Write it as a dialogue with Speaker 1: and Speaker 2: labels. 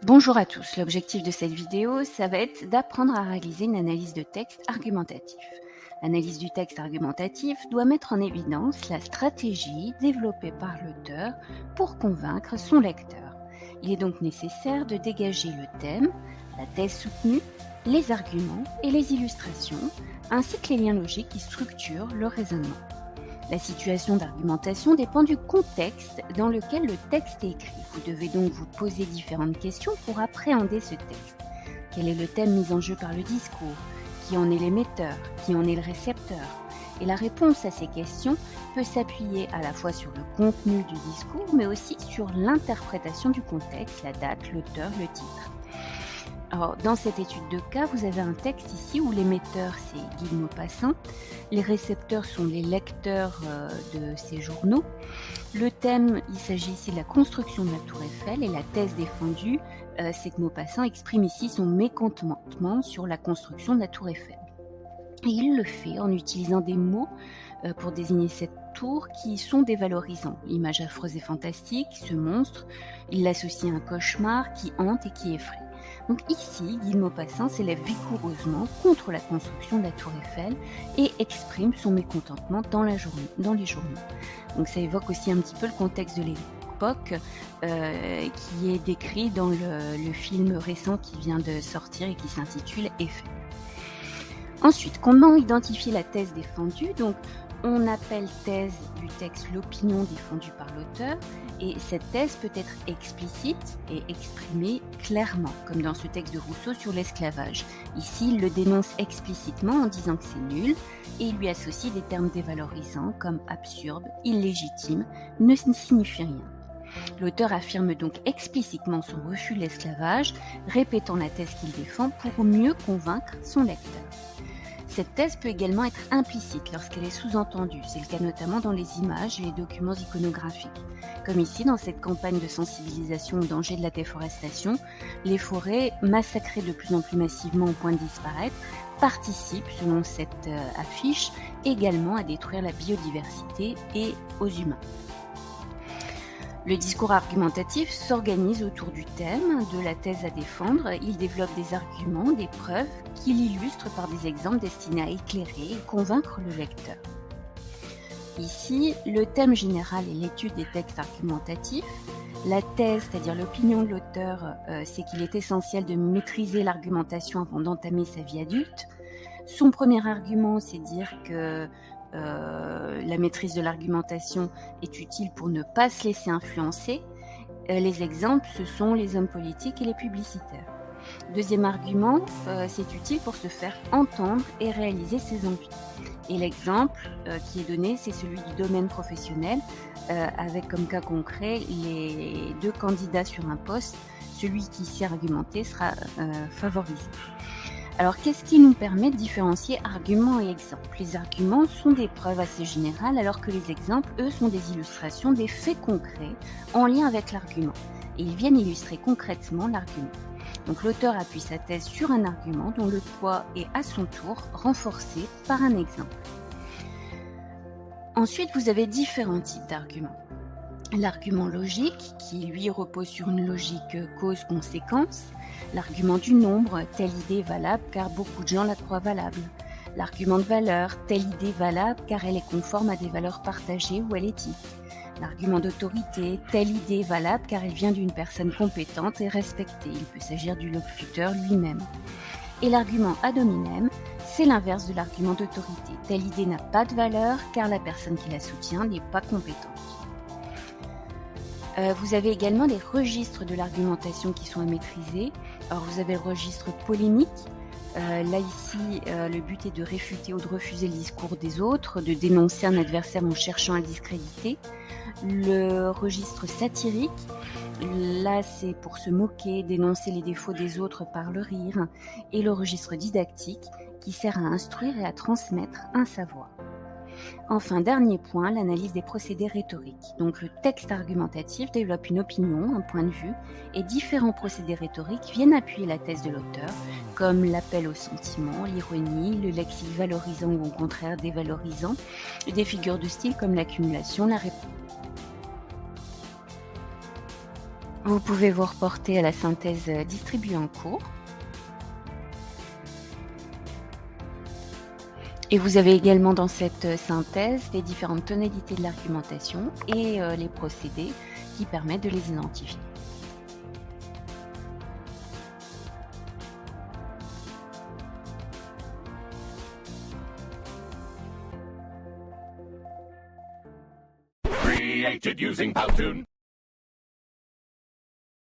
Speaker 1: Bonjour à tous, l'objectif de cette vidéo, ça va être d'apprendre à réaliser une analyse de texte argumentatif. L'analyse du texte argumentatif doit mettre en évidence la stratégie développée par l'auteur pour convaincre son lecteur. Il est donc nécessaire de dégager le thème, la thèse soutenue, les arguments et les illustrations, ainsi que les liens logiques qui structurent le raisonnement. La situation d'argumentation dépend du contexte dans lequel le texte est écrit. Vous devez donc vous poser différentes questions pour appréhender ce texte. Quel est le thème mis en jeu par le discours? Qui en est l'émetteur? Qui en est le récepteur? Et la réponse à ces questions peut s'appuyer à la fois sur le contenu du discours, mais aussi sur l'interprétation du contexte, la date, l'auteur, le titre. Alors, dans cette étude de cas, vous avez un texte ici où l'émetteur, c'est Guy de Maupassant. Les récepteurs sont les lecteurs de ces journaux. Le thème, il s'agit ici de la construction de la Tour Eiffel et la thèse défendue, c'est que Maupassant exprime ici son mécontentement sur la construction de la Tour Eiffel. Et il le fait en utilisant des mots pour désigner cette tour qui sont dévalorisants. L'image affreuse et fantastique, ce monstre, il l'associe à un cauchemar qui hante et qui effraie. Donc ici, Guy de Maupassant s'élève vigoureusement contre la construction de la Tour Eiffel et exprime son mécontentement dans les journaux. Donc ça évoque aussi un petit peu le contexte de l'époque qui est décrit dans le film récent qui vient de sortir et qui s'intitule Eiffel. Ensuite, comment identifier la thèse défendue? Donc, on appelle thèse du texte l'opinion défendue par l'auteur, et cette thèse peut être explicite et exprimée clairement, comme dans ce texte de Rousseau sur l'esclavage. Ici, il le dénonce explicitement en disant que c'est nul, et il lui associe des termes dévalorisants comme absurde, illégitime, ne signifie rien. L'auteur affirme donc explicitement son refus de l'esclavage, répétant la thèse qu'il défend pour mieux convaincre son lecteur. Cette thèse peut également être implicite lorsqu'elle est sous-entendue. C'est le cas notamment dans les images et les documents iconographiques. Comme ici, dans cette campagne de sensibilisation au danger de la déforestation, les forêts, massacrées de plus en plus massivement au point de disparaître, participent, selon cette affiche, également à détruire la biodiversité et aux humains. Le discours argumentatif s'organise autour du thème, de la thèse à défendre. Il développe des arguments, des preuves qu'il illustre par des exemples destinés à éclairer et convaincre le lecteur. Ici, le thème général est l'étude des textes argumentatifs. La thèse, c'est-à-dire l'opinion de l'auteur, c'est qu'il est essentiel de maîtriser l'argumentation avant d'entamer sa vie adulte. Son premier argument, c'est dire que la maîtrise de l'argumentation est utile pour ne pas se laisser influencer. Les exemples, ce sont les hommes politiques et les publicitaires. Deuxième argument, c'est utile pour se faire entendre et réaliser ses envies. Et l'exemple qui est donné, c'est celui du domaine professionnel, avec comme cas concret les deux candidats sur un poste. Celui qui sait argumenter sera favorisé. Alors, qu'est-ce qui nous permet de différencier arguments et exemples? Les arguments sont des preuves assez générales, alors que les exemples, eux, sont des illustrations, des faits concrets en lien avec l'argument. Et ils viennent illustrer concrètement l'argument. Donc, l'auteur appuie sa thèse sur un argument dont le poids est à son tour renforcé par un exemple. Ensuite, vous avez différents types d'arguments. L'argument logique, qui lui repose sur une logique cause-conséquence. L'argument du nombre, telle idée est valable car beaucoup de gens la croient valable. L'argument de valeur, telle idée est valable car elle est conforme à des valeurs partagées ou à l'éthique. L'argument d'autorité, telle idée est valable car elle vient d'une personne compétente et respectée. Il peut s'agir du locuteur lui-même. Et l'argument ad hominem, c'est l'inverse de l'argument d'autorité. Telle idée n'a pas de valeur car la personne qui la soutient n'est pas compétente. Vous avez également les registres de l'argumentation qui sont à maîtriser. Alors vous avez le registre polémique. Là ici, le but est de réfuter ou de refuser le discours des autres, de dénoncer un adversaire en cherchant à le discréditer. Le registre satirique, là c'est pour se moquer, dénoncer les défauts des autres par le rire. Et le registre didactique qui sert à instruire et à transmettre un savoir. Enfin, dernier point, l'analyse des procédés rhétoriques. Donc le texte argumentatif développe une opinion, un point de vue, et différents procédés rhétoriques viennent appuyer la thèse de l'auteur, comme l'appel au sentiment, l'ironie, le lexique valorisant ou au contraire dévalorisant, des figures de style comme l'accumulation, la Vous pouvez vous reporter à la synthèse distribuée en cours. Et vous avez également dans cette synthèse les différentes tonalités de l'argumentation et les procédés qui permettent de les identifier.
Speaker 2: Created using Powtoon.